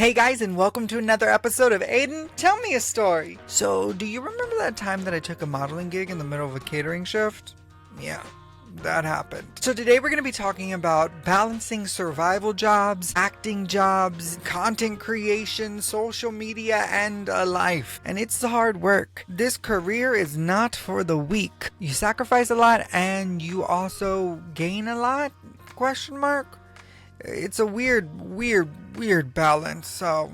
Hey guys, and welcome to another episode of Aiden, Tell Me a Story. So, do you remember that time that I took a modeling gig in the middle of a catering shift? Yeah, that happened. So today we're going to be talking about balancing survival jobs, acting jobs, content creation, social media, and a life. And it's hard work. This career is not for the weak. You sacrifice a lot and you also gain a lot? Question mark? It's a weird balance, so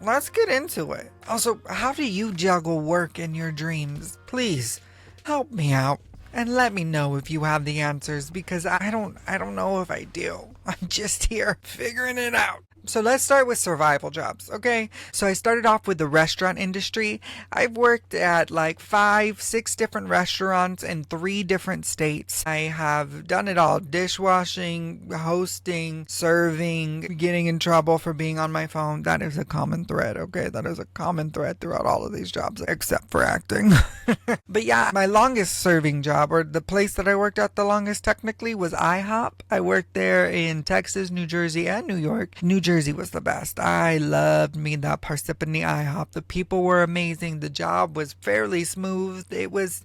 let's get into it. Also, how do you juggle work and your dreams? Please, help me out and let me know if you have the answers, because I don't know if I do. I'm just here figuring it out. So let's start with survival jobs, okay? So I started off with the restaurant industry. I've worked at like 5-6 different restaurants in 3 different states. I have done it all: dishwashing, hosting, serving, getting in trouble for being on my phone. That is a common thread, okay? That is a common thread throughout all of these jobs, except for acting. But yeah, my longest serving job, or the place that I worked at the longest technically, was IHOP. I worked there in Texas, New Jersey, and New York. New Jersey was the best. I loved me that Parsippany IHOP. The people were amazing. The job was fairly smooth. It was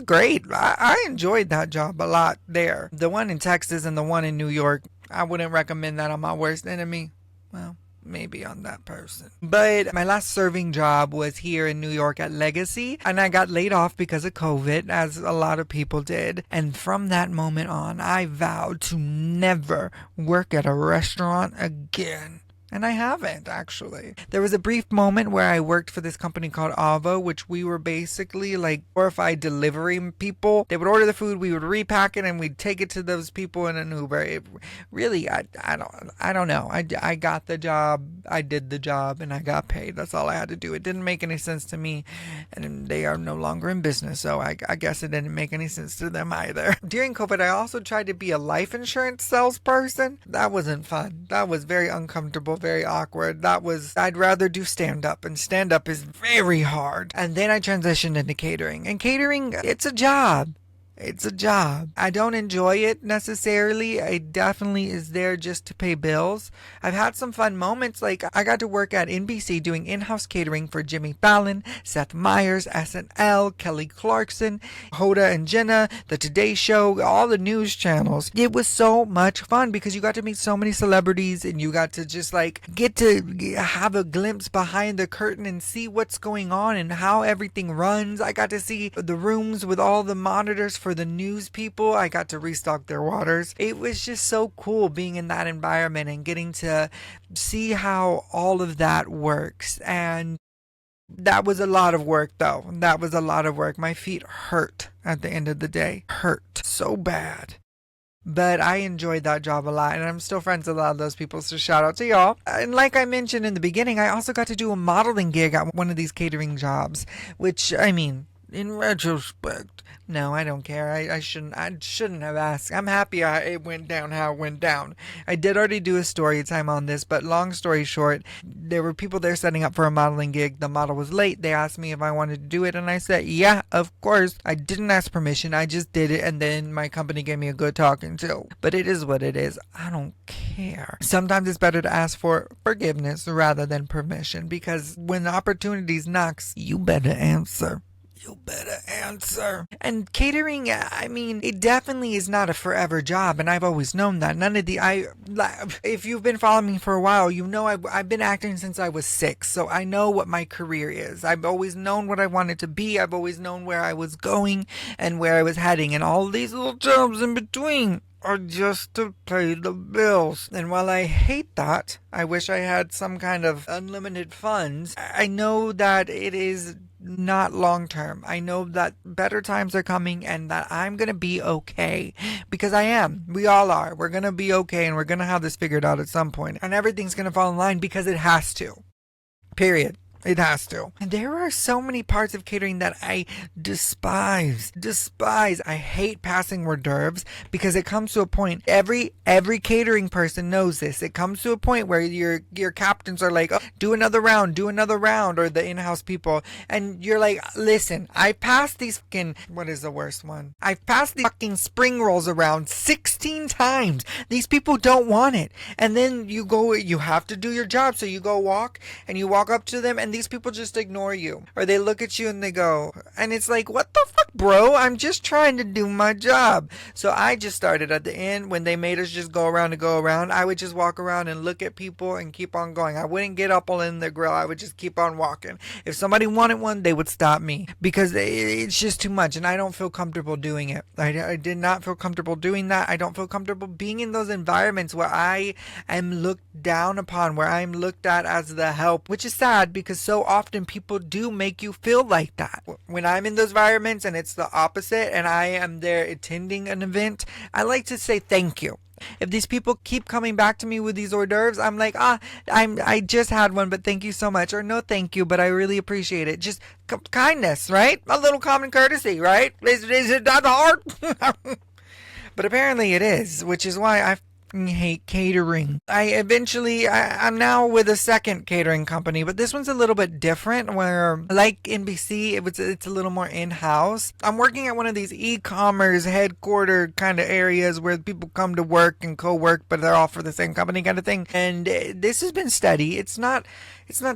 great. I enjoyed that job a lot there. The one in Texas and the one in New York, I wouldn't recommend that on my worst enemy. Well, maybe on that person. But my last serving job was here in New York at Legacy, and I got laid off because of COVID, as a lot of people did. And from that moment on, I vowed to never work at a restaurant again. And I haven't, actually. There was a brief moment where I worked for this company called Avo, which we were basically like glorified delivery people. They would order the food, we would repack it, and we'd take it to those people in an Uber. It really, I don't know. I got the job, I did the job, and I got paid. That's all I had to do. It didn't make any sense to me, and they are no longer in business, so I guess it didn't make any sense to them either. During COVID, I also tried to be a life insurance salesperson. That wasn't fun. That was very uncomfortable, very awkward. I'd rather do stand-up, and stand-up is very hard. And then I transitioned into catering. And catering, it's a job. It's a job. I don't enjoy it necessarily. It definitely is there just to pay bills. I've had some fun moments, like I got to work at NBC doing in-house catering for Jimmy Fallon, Seth Meyers, SNL, Kelly Clarkson, Hoda and Jenna, The Today Show, all the news channels. It was so much fun because you got to meet so many celebrities, and you got to just like get to have a glimpse behind the curtain and see what's going on and how everything runs. I got to see the rooms with all the monitors for the news people. I got to restock their waters. It was just so cool being in that environment and getting to see how all of that works. And that was a lot of work, though. That was a lot of work. My feet hurt at the end of the day. Hurt so bad. But I enjoyed that job a lot, and I'm still friends with a lot of those people, so shout out to y'all. And like I mentioned in the beginning, I also got to do a modeling gig at one of these catering jobs, which, I mean, in retrospect, no, I don't care. I shouldn't have asked. I'm happy it went down how it went down. I did already do a story time on this, but long story short, there were people there setting up for a modeling gig. The model was late. They asked me if I wanted to do it, and I said, yeah, of course. I didn't ask permission. I just did it, and then my company gave me a good talking to. But it is what it is. I don't care. Sometimes it's better to ask for forgiveness rather than permission, because when opportunities knocks, you better answer. You better answer. And catering, I mean, it definitely is not a forever job, and I've always known that. If you've been following me for a while, you know I've been acting since I was 6, so I know what my career is. I've always known what I wanted to be. I've always known where I was going and where I was heading, and all these little jobs in between are just to pay the bills. And while I hate that, I wish I had some kind of unlimited funds. I know that it is not long term. I know that better times are coming and that I'm gonna be okay, because I am. We all are. We're gonna be okay, and we're gonna have this figured out at some point, and everything's gonna fall in line because it has to. Period. It has to. And there are so many parts of catering that I despise. I hate passing hors d'oeuvres because it comes to a point. Every catering person knows this. It comes to a point where your captains are like, oh, do another round, or the in-house people, and you're like, listen, I passed these fucking, what is the worst one? I've passed the fucking spring rolls around 16 times. These people don't want it. And then you have to do your job. So you go walk up to them and these people just ignore you. Or they look at you and they go, and it's like, what the fuck, bro? I'm just trying to do my job. So I just started at the end when they made us just go around. I would just walk around and look at people and keep on going. I wouldn't get up all in the grill. I would just keep on walking. If somebody wanted one, they would stop me because it's just too much and I don't feel comfortable doing it. I did not feel comfortable doing that. I don't feel comfortable being in those environments where I am looked down upon, where I'm looked at as the help, which is sad because so often people do make you feel like that. When I'm in those environments and it's the opposite and I am there attending an event, I like to say thank you. If these people keep coming back to me with these hors d'oeuvres, I'm like, I just had one, but thank you so much. Or no, thank you, but I really appreciate it. Just kindness, right? A little common courtesy, right? Is it not hard? But apparently it is, which is why I hate catering. I'm now with a second catering company, but this one's a little bit different where, like NBC, it's a little more in-house. I'm working at one of these e-commerce headquarter kind of areas where people come to work and co-work, but they're all for the same company kind of thing. And this has been steady. It's not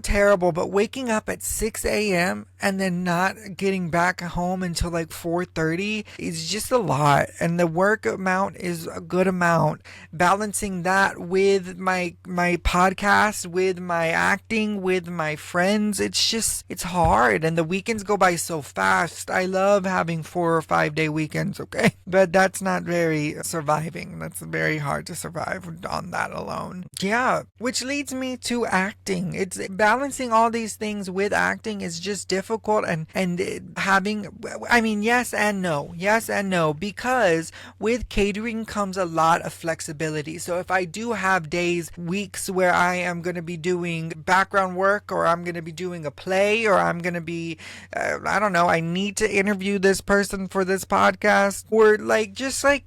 terrible, but waking up at 6 a.m. and then not getting back home until like 4:30 is just a lot. And the work amount is a good amount. Balancing that with my podcast, with my acting, with my friends, it's hard. And the weekends go by so fast. I love having 4 or 5 day weekends, okay? But that's not very surviving. That's very hard to survive on that alone. Yeah, which leads me to acting. It's balancing all these things with acting is just difficult and having, I mean, yes and no, because with catering comes a lot of flexibility. So if I do have weeks where I am going to be doing background work, or I'm going to be doing a play, or I'm going to be, I don't know, I need to interview this person for this podcast, or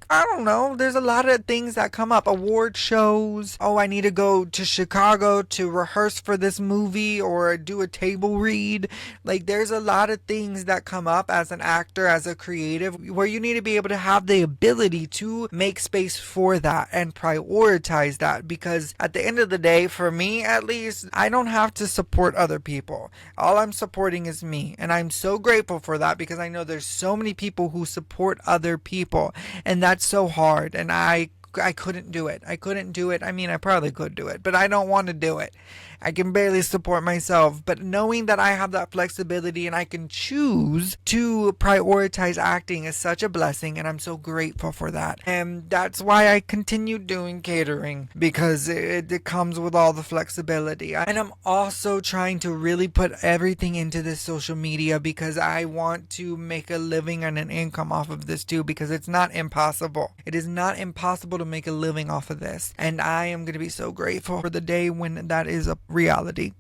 I don't know, there's a lot of things that come up, award shows, oh, I need to go to Chicago to rehearse for this movie or do a table read. Like, there's a lot of things that come up as an actor, as a creative, where you need to be able to have the ability to make space for that and prioritize that, because at the end of the day, for me at least, I don't have to support other people. All I'm supporting is me, and I'm so grateful for that because I know there's so many people who support other people, and that's so hard, and I couldn't do it. I mean, I probably could do it, but I don't want to do it. I can barely support myself, but knowing that I have that flexibility and I can choose to prioritize acting is such a blessing, and I'm so grateful for that. And that's why I continue doing catering, because it comes with all the flexibility. And I'm also trying to really put everything into this social media because I want to make a living and an income off of this too, because it's not impossible. It is not impossible to make a living off of this, and I am going to be so grateful for the day when that is a reality,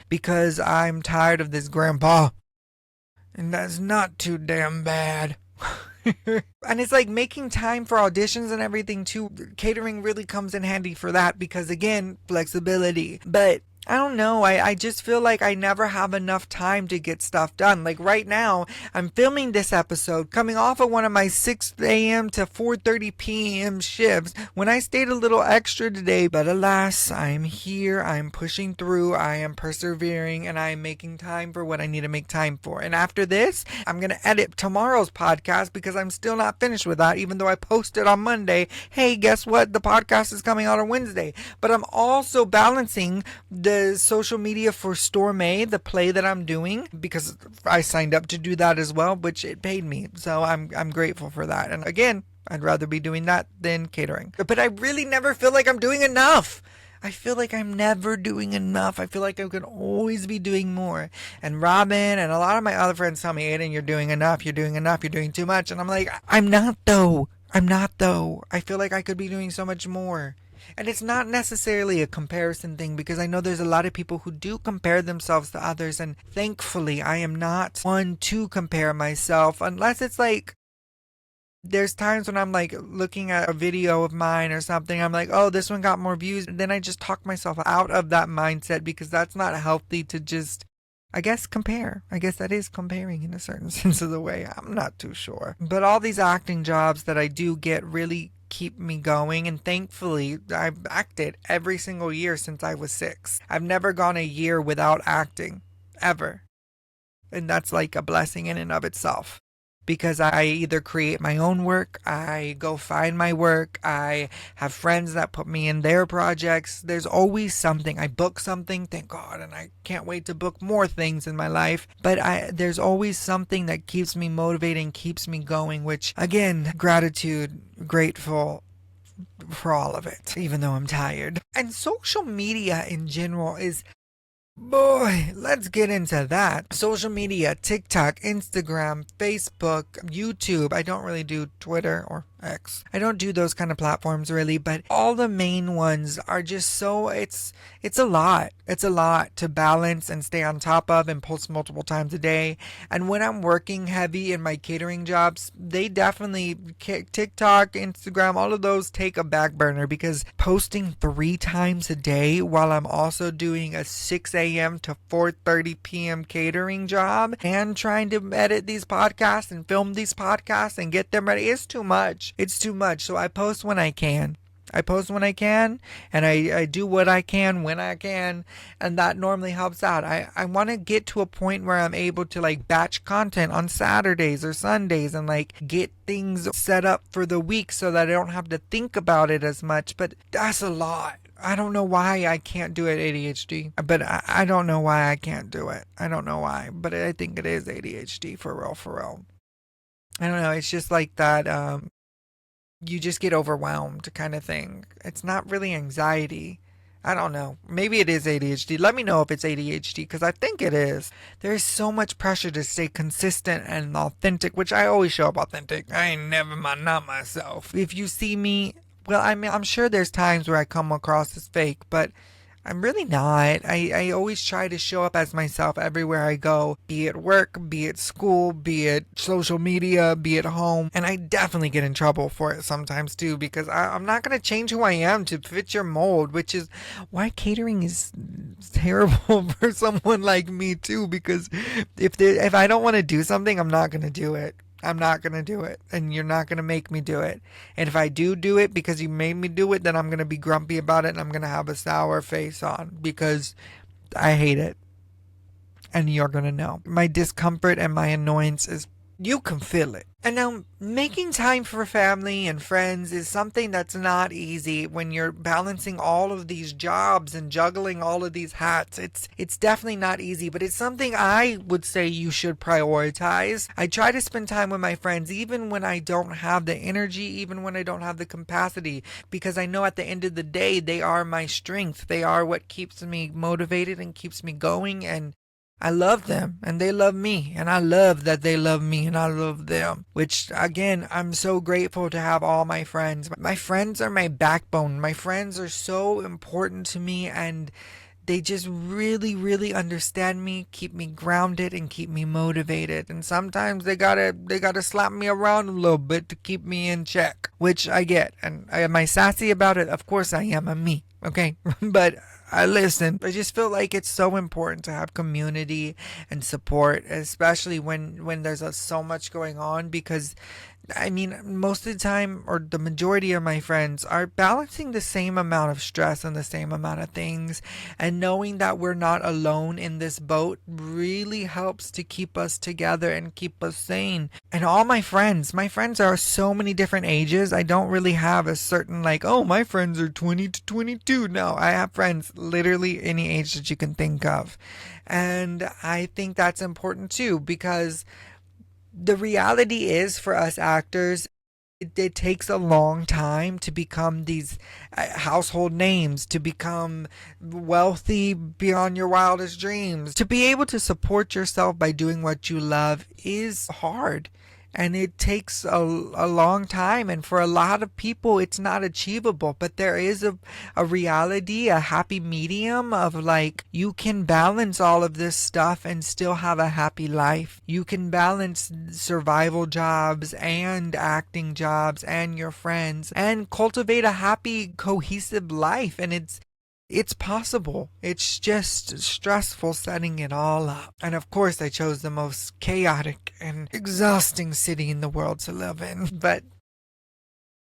because I'm tired of this, grandpa, and that's not too damn bad. And it's like making time for auditions and everything too. Catering really comes in handy for that because, again, flexibility. But I don't know, I just feel like I never have enough time to get stuff done. Like right now, I'm filming this episode coming off of one of my 6 a.m. to 4:30 p.m. shifts when I stayed a little extra today. But alas, I'm here, I'm pushing through, I am persevering, and I am making time for what I need to make time for. And after this, I'm going to edit tomorrow's podcast because I'm still not finished with that, even though I posted on Monday, hey, guess what? The podcast is coming out on Wednesday. But I'm also balancing the social media for Stormé, the play that I'm doing, because I signed up to do that as well, which it paid me. So I'm grateful for that. And again, I'd rather be doing that than catering. But I really never feel like I'm doing enough. I feel like I'm never doing enough. I feel like I could always be doing more. And Robin and a lot of my other friends tell me, Aiden, you're doing enough, you're doing too much. And I'm like, I'm not though. I feel like I could be doing so much more. And it's not necessarily a comparison thing, because I know there's a lot of people who do compare themselves to others, and thankfully I am not one to compare myself, unless it's like there's times when I'm like looking at a video of mine or something, I'm like, oh, this one got more views, and then I just talk myself out of that mindset, because that's not healthy to just, I guess, compare. I guess that is comparing in a certain sense of the way. I'm not too sure. But all these acting jobs that I do get really keep me going, and thankfully I've acted every single year since I was 6. I've never gone a year without acting, ever. And that's like a blessing in and of itself, because I either create my own work, I go find my work, I have friends that put me in their projects. There's always something. I book something, thank God, and I can't wait to book more things in my life. But there's always something that keeps me motivated and keeps me going, which, again, gratitude, grateful for all of it, even though I'm tired. And social media in general is, boy, let's get into that. Social media, TikTok, Instagram, Facebook, YouTube. I don't really do Twitter or X. I don't do those kind of platforms really, but all the main ones are just so, it's a lot. It's a lot to balance and stay on top of and post multiple times a day. And when I'm working heavy in my catering jobs, they definitely, TikTok, Instagram, all of those take a back burner, because posting 3 times a day while I'm also doing a 6 a.m. to 4:30 p.m. catering job and trying to edit these podcasts and film these podcasts and get them ready is too much. It's too much. So I post when I can. I post when I can, and I do what I can when I can, and that normally helps out. I want to get to a point where I'm able to like batch content on Saturdays or Sundays and like get things set up for the week so that I don't have to think about it as much, but that's a lot. I don't know why I can't do it, ADHD, but I don't know why I can't do it. I don't know why, but I think it is ADHD for real, for real. I don't know. It's just like that. You just get overwhelmed kind of thing. It's not really anxiety. I don't know. Maybe it is ADHD. Let me know if it's ADHD, because I think it is. There's so much pressure to stay consistent and authentic, which I always show up authentic. I ain't never not myself. If you see me, well, I mean, I'm sure there's times where I come across as fake, but I'm really not. I always try to show up as myself everywhere I go, be it work, be it school, be it social media, be it home. And I definitely get in trouble for it sometimes too, because I'm not going to change who I am to fit your mold, which is why catering is terrible for someone like me too, because if I don't want to do something, I'm not going to do it. I'm not going to do it, and you're not going to make me do it. And if I do it because you made me do it, then I'm going to be grumpy about it, and I'm going to have a sour face on, because I hate it. And you're going to know. My discomfort and my annoyance is, you can feel it. And now, making time for family and friends is something that's not easy when you're balancing all of these jobs and juggling all of these hats. It's definitely not easy, but it's something I would say you should prioritize. I try to spend time with my friends even when I don't have the energy, even when I don't have the capacity, because I know at the end of the day, they are my strength. They are what keeps me motivated and keeps me going, and I love them and they love me, and I love that they love me and I love them, which again, I'm so grateful to have all my friends. My friends are my backbone. My friends are so important to me, and they just really, really understand me, keep me grounded and keep me motivated. And sometimes they gotta slap me around a little bit to keep me in check, which I get. And am I sassy about it? Of course I am. I'm me. Okay. But I listen. I just feel like it's so important to have community and support, especially when there's so much going on, because I mean, most of the time, or the majority of my friends are balancing the same amount of stress and the same amount of things, and knowing that we're not alone in this boat really helps to keep us together and keep us sane. And all my friends are so many different ages. I don't really have a certain like, oh, my friends are 20 to 22. No, I have friends literally any age that you can think of. And I think that's important too, because the reality is, for us actors, it takes a long time to become these household names, to become wealthy beyond your wildest dreams. To be able to support yourself by doing what you love is hard. And it takes a long time, and for a lot of people it's not achievable, but there is a reality, a happy medium of like, you can balance all of this stuff and still have a happy life. You can balance survival jobs and acting jobs and your friends and cultivate a happy, cohesive life, and it's possible. It's just stressful setting it all up. And of course, I chose the most chaotic and exhausting city in the world to live in. But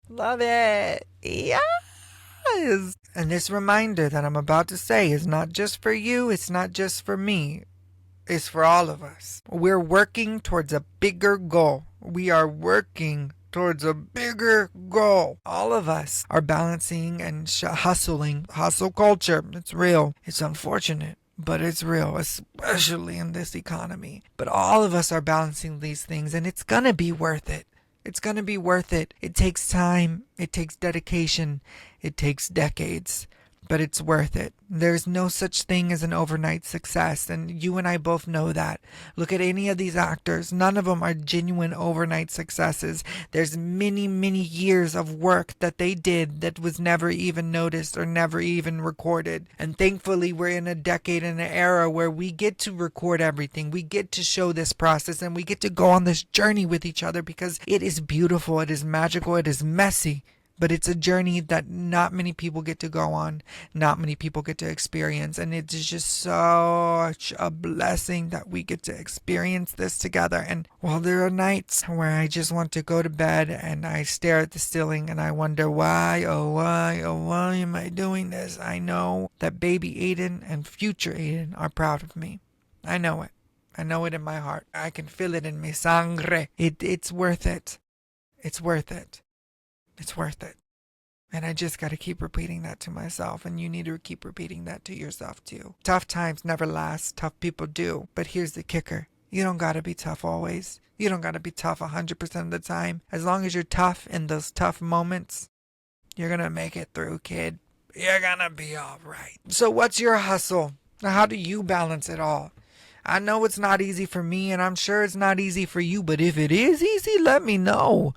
love it. Yes. And this reminder that I'm about to say is not just for you. It's not just for me. It's for all of us. We're working towards a bigger goal. We are working towards a bigger goal. All of us are balancing and hustling. Hustle culture. It's real. It's unfortunate, but it's real, especially in this economy. But all of us are balancing these things, and it's gonna be worth it. It's gonna be worth it. It takes time. It takes dedication. It takes decades. But it's worth it. There's no such thing as an overnight success, and you and I both know that. Look at any of these actors. None of them are genuine overnight successes. There's many, many years of work that they did that was never even noticed or never even recorded. And thankfully, we're in a decade and an era where we get to record everything. We get to show this process, and we get to go on this journey with each other because it is beautiful, it is magical, it is messy. But it's a journey that not many people get to go on, not many people get to experience. And it's just such a blessing that we get to experience this together. And while there are nights where I just want to go to bed and I stare at the ceiling and I wonder why, oh why am I doing this? I know that baby Aiden and future Aiden are proud of me. I know it. I know it in my heart. I can feel it in mi sangre. It's worth it. It's worth it. It's worth it. And I just got to keep repeating that to myself. And you need to keep repeating that to yourself too. Tough times never last. Tough people do. But here's the kicker. You don't got to be tough always. You don't got to be tough 100% of the time. As long as you're tough in those tough moments, you're going to make it through, kid. You're going to be all right. So what's your hustle? How do you balance it all? I know it's not easy for me, and I'm sure it's not easy for you. But if it is easy, let me know.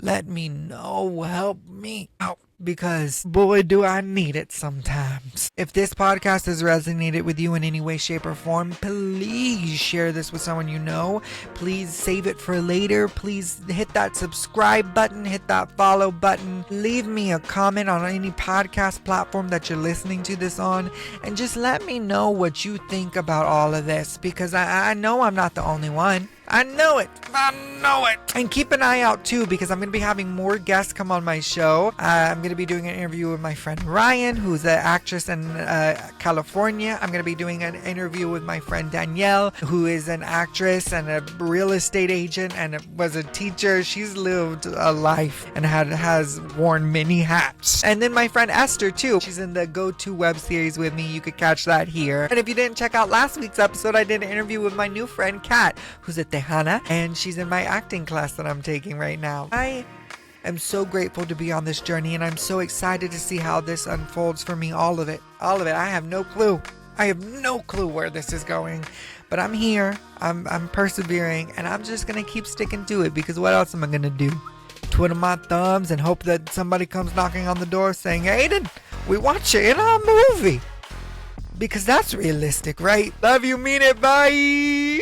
Let me know. Help me out. Because boy, do I need it sometimes. If this podcast has resonated with you in any way, shape, or form, please share this with someone you know. Please save it for later. Please hit that subscribe button, hit that follow button. Leave me a comment on any podcast platform that you're listening to this on. And just let me know what you think about all of this. Because I know I'm not the only one. I know it. I know it. And keep an eye out too, because I'm going to be having more guests come on my show. I'm going to be doing an interview with my friend Ryan, who's an actress in California. I'm going to be doing an interview with my friend Danielle, who is an actress and a real estate agent and was a teacher. She's lived a life and has worn many hats. And then my friend Esther too. She's in the Go-To web series with me. You could catch that here. And if you didn't check out last week's episode, I did an interview with my new friend Kat, who's a Tejana, and she's in my acting class that I'm taking right now. I am so grateful to be on this journey, and I'm so excited to see how this unfolds for me. All of it. I have no clue. I have no clue where this is going, but I'm here. I'm persevering, and I'm just gonna keep sticking to it, because what else am I gonna do? Twiddle my thumbs and hope that somebody comes knocking on the door saying, Aiden, we want you in our movie. Because that's realistic, right? Love you, mean it, bye.